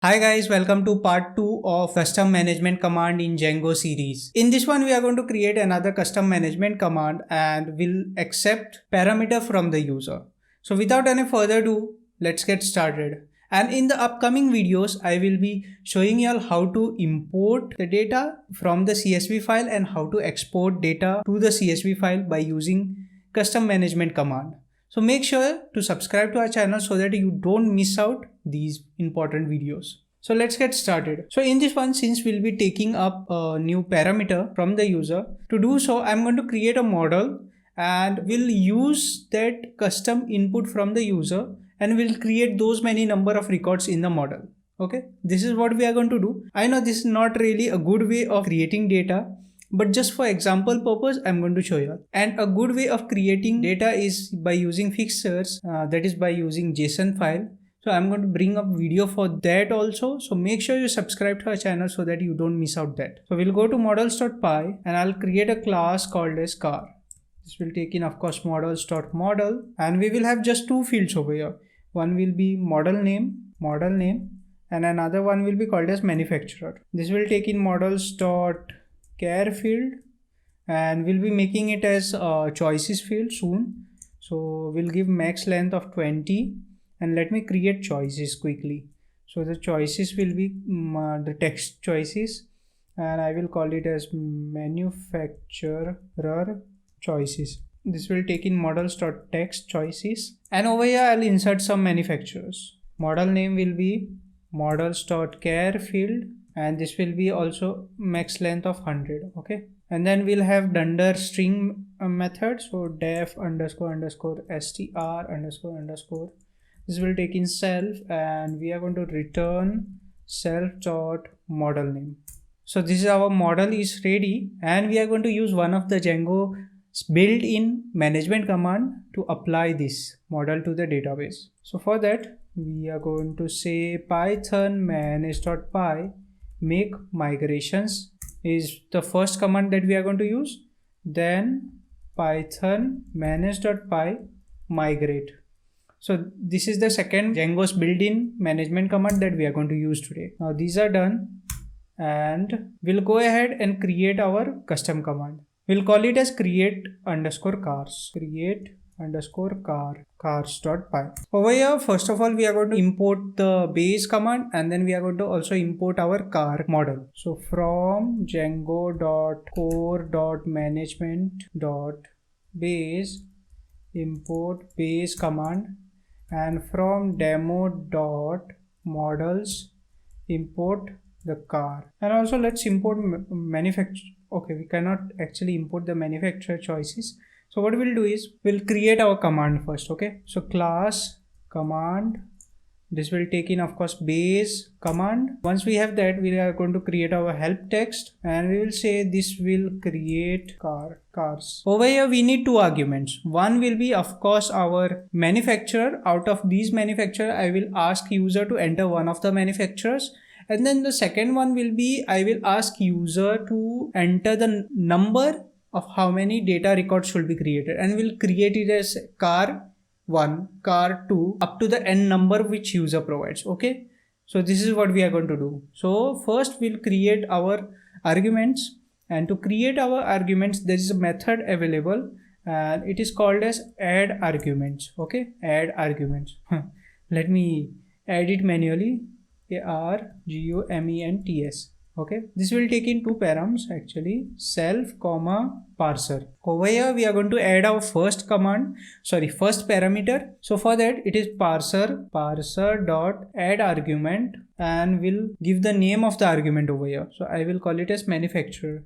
Hi guys, welcome to part 2 of custom management command in Django series. In this one we are going to create another custom management command and will accept parameter from the user. So without any further ado, let's get started. And in the upcoming videos, I will be showing you all how to import the data from the CSV file and how to export data to the CSV file by using custom management command. So make sure to subscribe to our channel so that you don't miss out these important videos. So let's get started. So in this one, since we'll be taking up a new parameter from the user, to do so, I'm going to create a model and we'll use that custom input from the user and we'll create those many number of records in the model. Okay, this is what we are going to do. I know this is not really a good way of creating data, but just for example purpose, I'm going to show you. And a good way of creating data is by using fixtures, that is by using JSON file. So I'm going to bring up video for that also. So make sure you subscribe to our channel so that you don't miss out that. So we'll go to models.py and I'll create a class called as car. This will take in, of course, models.model, and we will have just two fields over here. One will be model name, and another one will be called as manufacturer. This will take in models.care field, and we'll be making it as a choices field soon. So we'll give max length of 20, and let me create choices quickly. So the choices will be the text choices, and I will call it as manufacturer choices. This will take in models.text choices, and over here I'll insert some manufacturers. Model name will be models.care field, and this will be also max length of 100. Okay, and then we'll have dunder string method. So def __str__. This will take in self, and we are going to return self.model name. So this is our model is ready, and we are going to use one of the Django built-in management command to apply this model to the database. So for that, we are going to say python manage.py make migrations is the first command that we are going to use. Then python manage.py migrate. So this is the second Django's built-in management command that we are going to use today. Now these are done, and we'll go ahead and create our custom command. We'll call it as create_cars, cars.py. Over here, first of all, we are going to import the base command, and then we are going to also import our car model. So from django.core.management.base import base command, and from demo.models import the car. And also let's import manufacturer. Okay, we cannot actually import the manufacturer choices. So what we'll do is we'll create our command first. Okay, so class command, this will take in, of course, base command. Once we have that, we are going to create our help text, and we will say this will create cars. Over here we need two arguments. One will be, of course, our manufacturer. Out of these manufacturer, I will ask user to enter one of the manufacturers. And then the second one will be, I will ask user to enter the number of how many data records should be created, and we'll create it as car 1, car 2, up to the n number which user provides. Okay, so this is what we are going to do. So first we'll create our arguments, and to create our arguments there is a method available, and it is called as add arguments. Okay, add arguments. Let me add it manually. arguments. Okay, this will take in two params actually, self comma parser. Over here we are going to add our first parameter. So for that it is parser dot add argument, and we'll give the name of the argument over here. So I will call it as manufacturer.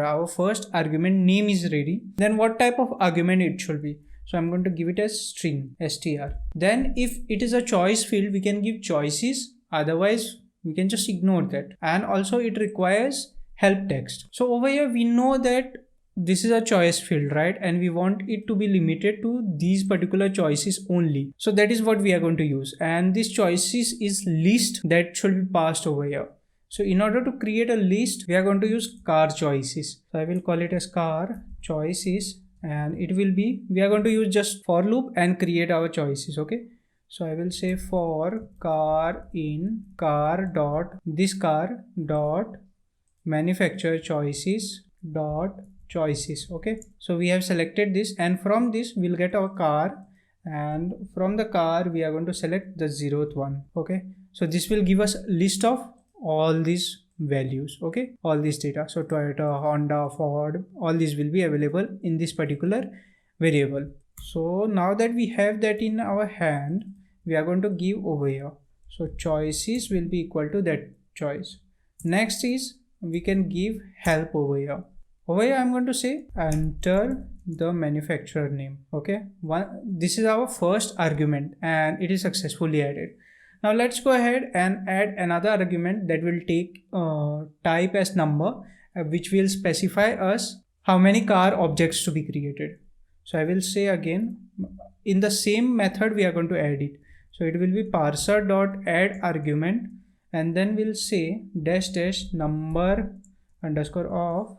Our first argument name is ready. Then what type of argument it should be? So I'm going to give it as string, str. Then if it is a choice field, we can give choices. Otherwise, we can just ignore that. And also it requires help text. So over here, we know that this is a choice field, right? And we want it to be limited to these particular choices only. So that is what we are going to use. And this choices is list that should be passed over here. So in order to create a list, we are going to use car choices. So I will call it as car choices, and it will be, we are going to use just for loop and create our choices. Okay. So I will say for car in car dot this car dot manufacturer choices dot choices. Okay, so we have selected this, and from this we'll get our car, and from the car we are going to select the 0th one. Okay, so this will give us a list of all these values. Okay, all this data. So Toyota, Honda, Ford, all these will be available in this particular variable. So now that we have that in our hand, we are going to give over here. So choices will be equal to that choice. Next is we can give help over here. Over here I'm going to say enter the manufacturer name. Okay, this is our first argument and it is successfully added. Now let's go ahead and add another argument that will take type as number, which will specify us how many car objects to be created. So I will say again, in the same method we are going to add it. So it will be parser dot add argument, and then we'll say dash dash number underscore of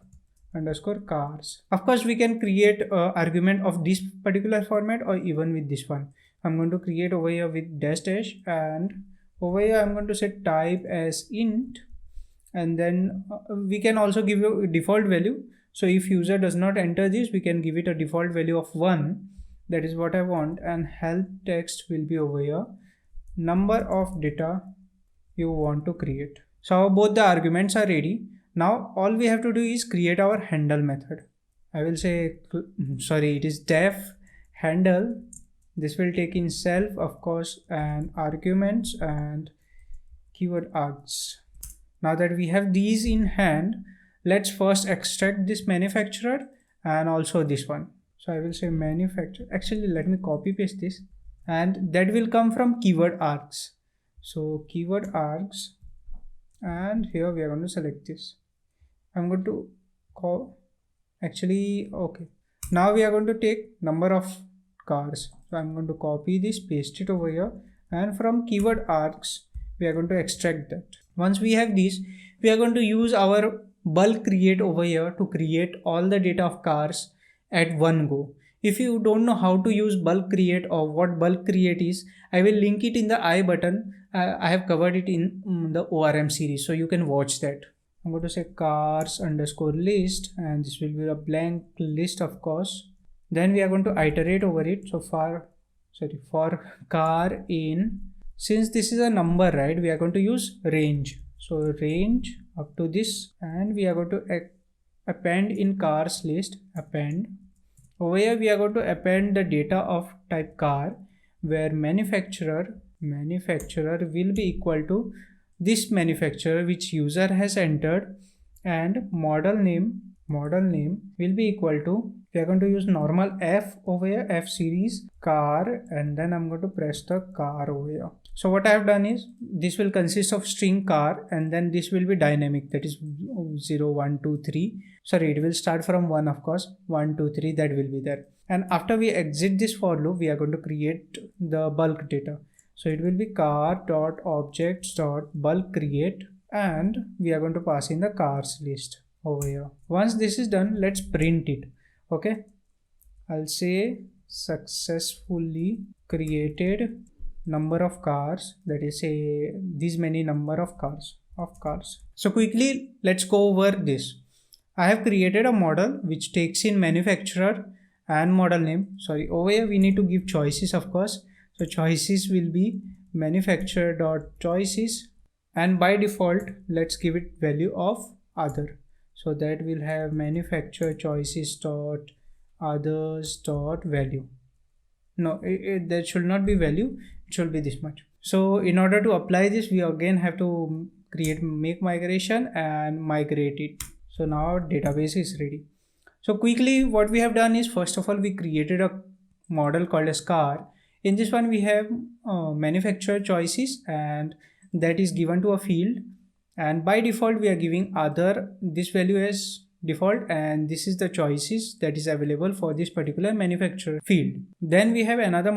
underscore cars. Of course we can create argument of this particular format or even with this one. I'm going to create over here with dash dash, and over here I'm going to set type as int, and then we can also give a default value. So if user does not enter this, we can give it a default value of 1. That is what I want. And help text will be over here, number of data you want to create. So both the arguments are ready. Now all we have to do is create our handle method. I will say, sorry, it is def handle. This will take in self, of course, and arguments and keyword args. Now that we have these in hand, let's first extract this manufacturer and also this one. So I will say manufacturer. Actually, let me copy paste this, and that will come from keyword args. So keyword args, and here we are going to select this. I'm going to call, actually, okay. Now we are going to take number of cars. So I'm going to copy this, paste it over here, and from keyword args, we are going to extract that. Once we have this, we are going to use our bulk create over here to create all the data of cars at one go. If you don't know how to use bulk create or what bulk create is, I will link it in the I button. I have covered it in the ORM series, so you can watch that. I'm going to say cars underscore list, and this will be a blank list, of course. Then we are going to iterate over it. So for car in, since this is a number, right, we are going to use range. So range up to this, and we are going to append in cars list, append. Over here we are going to append the data of type car, where manufacturer will be equal to this manufacturer which user has entered, and model name will be equal to, we are going to use normal F over here, F series car, and then I'm going to press the car over here. So what I have done is, this will consist of string car, and then this will be dynamic, that is 0, 1, 2, 3. Sorry, it will start from 1, of course, 1, 2, 3, that will be there. And after we exit this for loop, we are going to create the bulk data. So it will be car dot objects dot bulk create, and we are going to pass in the cars list over here. Once this is done, let's print it. Okay, I'll say successfully created number of cars, that is say this many number of cars. So quickly let's go over this. I have created a model which takes in manufacturer and model name. Sorry, over here we need to give choices, of course. So choices will be manufacturer dot choices, and by default let's give it value of other. So that will have manufacturer choices dot others dot value. No, that should not be value, it should be this much. So in order to apply this, we again have to make migration and migrate it. So now our database is ready. So quickly what we have done is, first of all we created a model called as car. In this one we have manufacturer choices, and that is given to a field, and by default we are giving other this value as default, and this is the choices that is available for this particular manufacturer field. Then we have another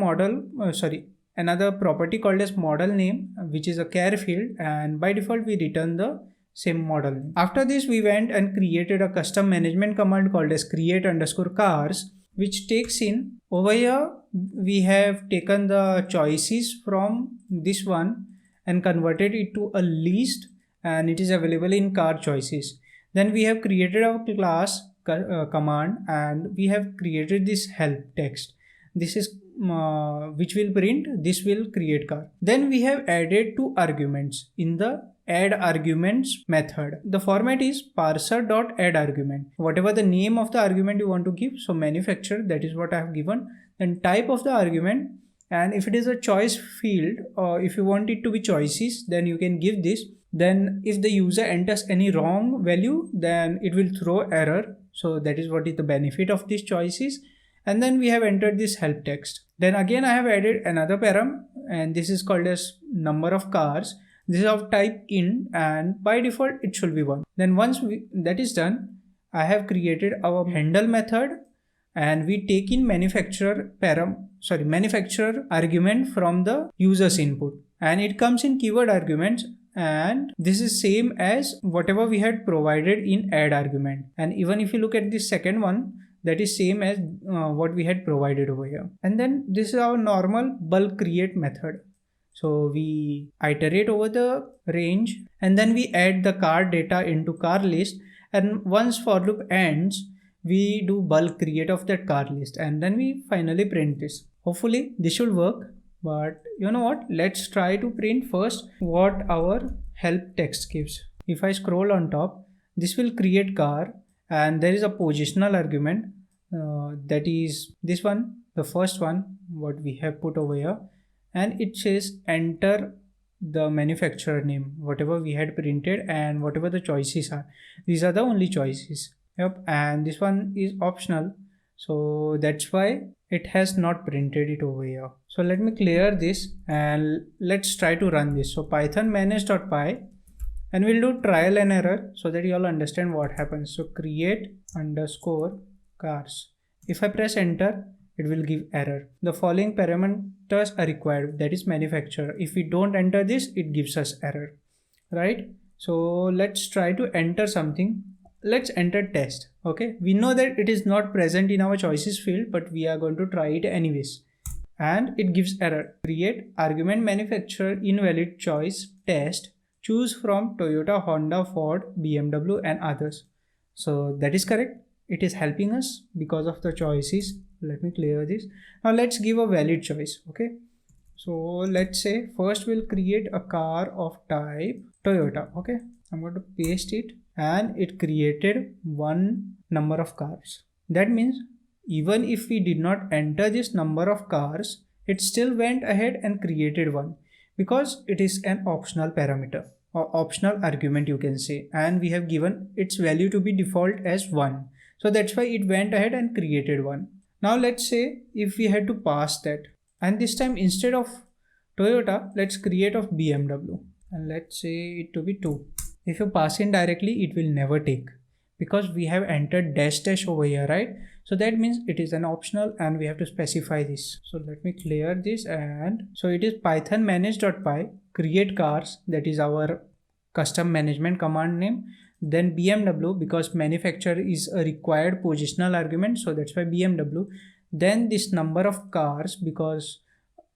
another property called as model name, which is a char field, and by default we return the same model name. After this we went and created a custom management command called as create underscore cars, which takes in over here. We have taken the choices from this one and converted it to a list, and it is available in car choices. Then we have created our class command, and we have created this help text. This is which will print, this will create car. Then we have added two arguments in the add arguments method. The format is parser.add argument. Whatever the name of the argument you want to give, so manufacturer, that is what I have given. Then type of the argument, and if it is a choice field, or if you want it to be choices, then you can give this. Then if the user enters any wrong value, then it will throw error. So that is what is the benefit of these choices. And then we have entered this help text. Then again I have added another param, and this is called as number of cars. This is of type int, and by default it should be 1. Then once that is done, I have created our handle method, and we take in manufacturer argument from the user's input, and it comes in keyword arguments, and this is same as whatever we had provided in add argument. And even if you look at this second one, that is same as what we had provided over here. And then this is our normal bulk create method. So we iterate over the range, and then we add the car data into car list, and once for loop ends, we do bulk create of that car list, and then we finally print this. Hopefully this should work, but you know what, let's try to print first what our help text gives. If I scroll on top, this will create car, and there is a positional argument, that is this one, the first one what we have put over here, and it says enter the manufacturer name, whatever we had printed, and whatever the choices are, these are the only choices. Yep. And this one is optional, so that's why it has not printed it over here. So let me clear this and let's try to run this. So python manage.py, and we'll do trial and error so that you all understand what happens. So create underscore cars. If I press enter, it will give error. The following parameters are required, that is manufacturer. If we don't enter this, it gives us error, right? So let's try to enter something. Let's enter test. Okay, we know that it is not present in our choices field, but we are going to try it anyways, and it gives error. Create argument manufacturer invalid choice test, choose from Toyota, Honda, Ford, BMW and others. So that is correct. It is helping us because of the choices. Let me clear this. Now let's give a valid choice. Okay, so let's say first we'll create a car of type Toyota. Okay, I'm going to paste it, and it created one number of cars. That means even if we did not enter this number of cars, it still went ahead and created one, because it is an optional parameter or optional argument you can say, and we have given its value to be default as 1. So that's why it went ahead and created one. Now let's say if we had to pass that, and this time instead of Toyota, let's create of BMW, and let's say it to be 2. If you pass in directly, it will never take, because we have entered dash over here, right? So that means it is an optional, and we have to specify this. So let me clear this, and so it is python manage.py create cars, that is our custom management command name. Then BMW, because manufacturer is a required positional argument, so that's why BMW. Then this number of cars, because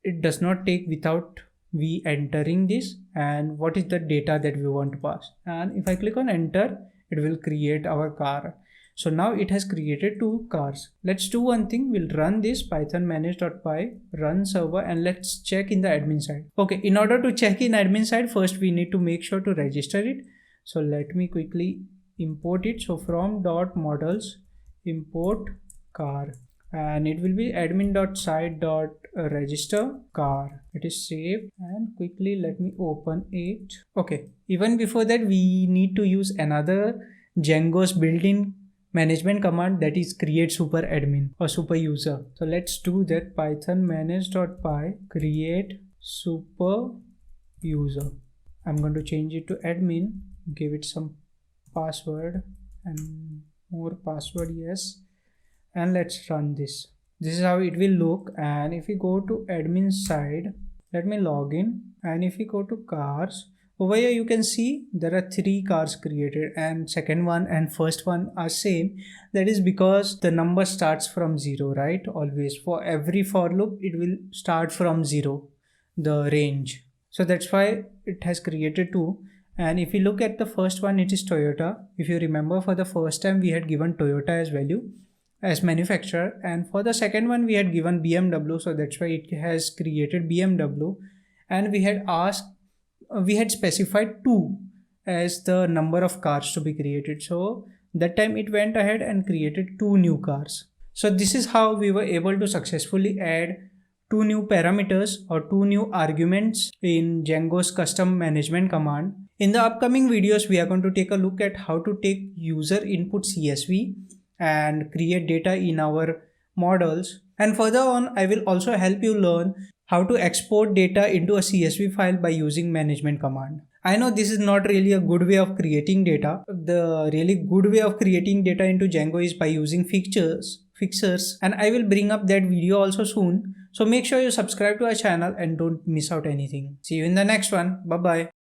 it does not take without we entering this, and what is the data that we want to pass. And if I click on enter, it will create our car. So now it has created 2 cars. Let's do one thing. We'll run this python manage.py run server, and let's check in the admin side. Okay, in order to check in admin side, first we need to make sure to register it. So let me quickly import it. So from .models import car, and it will be admin.site.register car. It is saved, and quickly let me open it. Okay, even before that we need to use another Django's built-in management command, that is create super admin or super user. So let's do that. Python manage.py create super user. I'm going to change it to admin, give it some password and more password, yes, and let's run this. This is how it will look. And if we go to admin side, let me log in, and if we go to cars, Over here you can see there are 3 cars created, and second one and first one are same. That is because the number starts from 0, right? Always for every for loop it will start from 0, the range. So that's why it has created 2. And if you look at the first one, it is Toyota. If you remember, for the first time we had given Toyota as value as manufacturer, and for the second one we had given BMW, so that's why it has created BMW. And we had specified 2 as the number of cars to be created, so that time it went ahead and created 2 new cars. So this is how we were able to successfully add 2 new parameters or 2 new arguments in Django's custom management command. In the upcoming videos, we are going to take a look at how to take user input CSV and create data in our models. And further on, I will also help you learn how to export data into a CSV file by using management command. I know this is not really a good way of creating data. The really good way of creating data into Django is by using fixers, and I will bring up that video also soon. So make sure you subscribe to our channel and don't miss out anything. See you in the next one. Bye bye.